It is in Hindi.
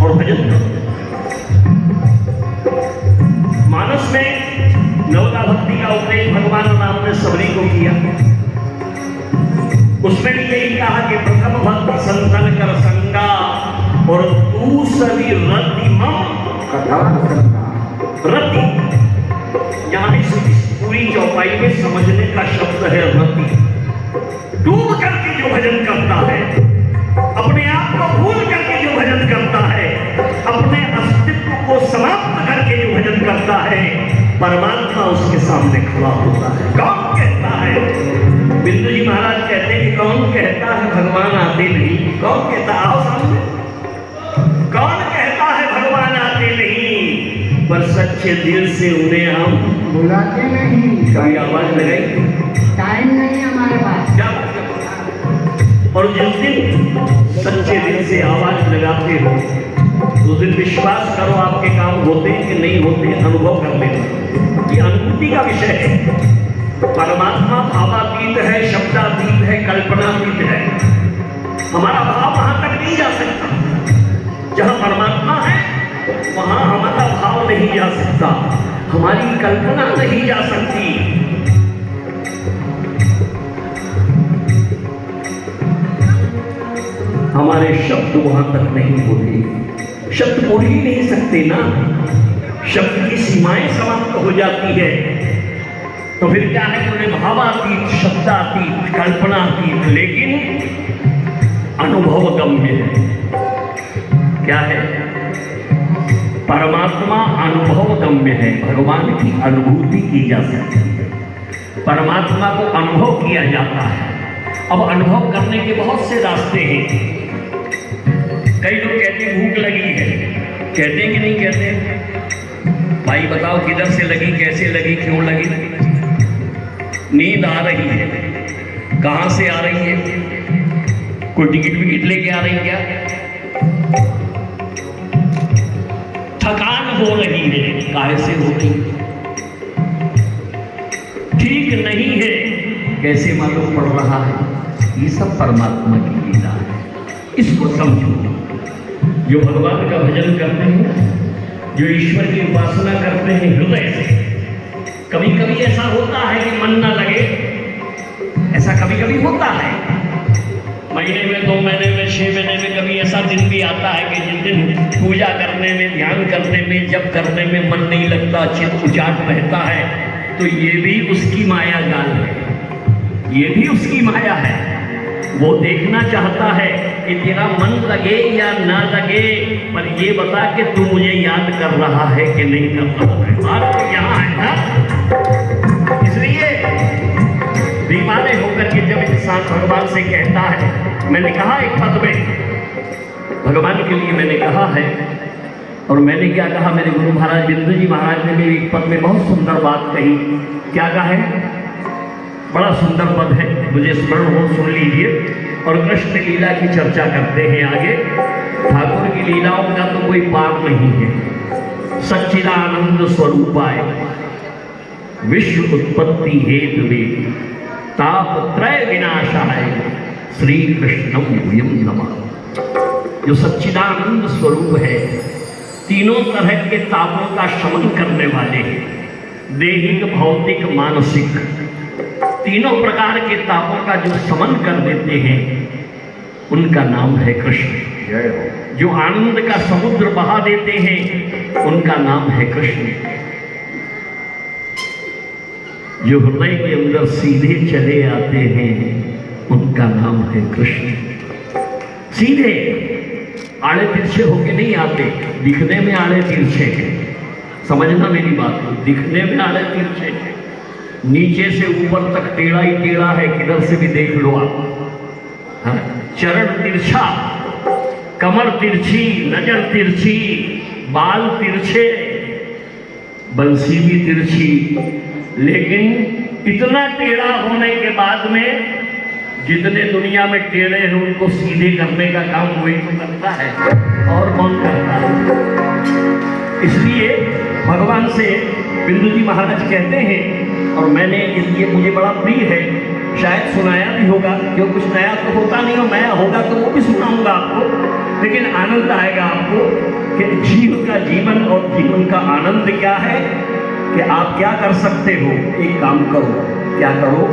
और भजन करो। मानस में नवदा भक्ति का उपदेश भगवान राम ने सबरी को किया। उसमें भी यही कहा कि प्रथम भक्त संतन कर संगा और दूसरी रति मम कथा रति। यहाँ भी पूरी चौपाई में समझने का शब्द है रति। डूब करके जो भजन करता है, अपने आप को भूल करके जो भजन करता है, अपने अस्तित्व को समाप्त करके जो भजन करता है, परमात्मा उसके सामने खड़ा होता है। कौन कहता है? बिंदु जी महाराज कहते हैं कि कौन कहता है भगवान आते नहीं? कौन कहता? आओ सामने। कौन कहता है भगवान आते नहीं? पर सच्चे दिल से उन्हें हम बुलाते नहीं। कभी आवाज लगाई? टाइम नहीं हमारे पास। क्या? और जिस दिन सच्चे दिल से आवाज लगाते हो उस दिन विश्वास करो आपके काम होते हैं कि नहीं होते, अनुभव कर लेना। ये अनुभूति का विषय है। परमात्मा भावातीत है, शब्दातीत है, कल्पनातीत है। हमारा भाव वहां तक नहीं जा सकता। जहां परमात्मा है वहां हमारा भाव नहीं जा सकता, हमारी कल्पना नहीं जा सकती। हमारे शब्द वहां तक नहीं बोले। शब्द बोल ही नहीं सकते ना, शब्द की सीमाएं समाप्त हो जाती है। तो फिर क्या है? उन्हें भावातीत, शब्दातीत, कल्पनातीत, लेकिन अनुभव गम्य है। क्या है? परमात्मा अनुभव गम्य है। भगवान की अनुभूति की जा सकती है, परमात्मा को अनुभव किया जाता है। अब अनुभव करने के बहुत से रास्ते हैं। कई लोग कहते हैं भूख लगी है, कहते हैं कि नहीं कहते? भाई बताओ किधर से लगी, कैसे लगी, क्यों लगी? नींद आ रही है, कहां से आ रही है? कोई टिकट विकट लेके आ रही क्या? थकान हो रही है, काहे से हो रही? ठीक नहीं है, कैसे मालूम पड़ रहा है? ये सब परमात्मा की लीला है। इसको समझो। जो भगवान का भजन करते हैं, जो ईश्वर की उपासना करते हैं हृदय से, कभी कभी ऐसा होता है कि मन ना लगे। ऐसा कभी कभी होता है। महीने में, 2 महीने में, 6 महीने में कभी ऐसा दिन भी आता है कि जिस दिन पूजा करने में, ध्यान करने में, जप करने में मन नहीं लगता, चित्त उचाट रहता है। तो ये भी उसकी माया जाल है, ये भी उसकी माया है। वो देखना चाहता है कि तेरा मन लगे या ना लगे, पर ये बता कि तू मुझे याद कर रहा है कि नहीं कर रहा है। बात तो यहाँ है ना। इसलिए दीवाने होकर के जब इंसान भगवान से कहता है, मैंने कहा एक पद में भगवान के लिए मैंने कहा है, और मैंने क्या कहा? मेरे गुरु महाराज बिंदु जी महाराज ने भी एक पद में बहुत सुंदर बात कही। क्या कहा है? बड़ा सुंदर पद है, मुझे स्मरण हो, सुन लीजिए। और कृष्ण लीला की चर्चा करते हैं आगे। ठाकुर की लीलाओं का तो कोई पार नहीं है। सच्चिदानंद स्वरूपाय विश्व उत्पत्ति हेतुवे तापत्रय विनाशाय श्री कृष्णम वयम नमः। जो सच्चिदानंद स्वरूप है, तीनों तरह के तापों का शमन करने वाले हैं। दैहिक, भौतिक, मानसिक, तीनों प्रकार के तापों का जो शमन कर देते हैं, उनका नाम है कृष्ण। जो आनंद का समुद्र बहा देते हैं, उनका नाम है कृष्ण। जो हृदय के अंदर सीधे चले आते हैं, उनका नाम है कृष्ण। सीधे आड़े तिरछे होके नहीं आते, दिखने में आड़े तिरछे हैं। समझना मेरी बात को, दिखने में आड़े तिरछे हैं, नीचे से ऊपर तक टेढ़ा ही टेढ़ा है, किधर से भी देख लो आप। हाँ? चरण तिरछा, कमर तिरछी, नजर तिरछी, बाल तिरछे, बंसी भी तिरछी। लेकिन इतना टेढ़ा होने के बाद में जितने दुनिया में टेढ़े हैं उनको सीधे करने का काम वही तो करता है, और कौन करता है? इसलिए भगवान से बिंदु जी महाराज कहते हैं, और मैंने इसलिए मुझे बड़ा प्रिय है शायद सुनाया भी होगा, क्यों कुछ नया तो होता नहीं, हो नया होगा तो वो भी सुनाऊंगा आपको। लेकिन आनंद आएगा आपको कि जीव का जीवन और जीवन का आनंद क्या है, कि आप क्या कर सकते हो। एक काम करो, क्या करो,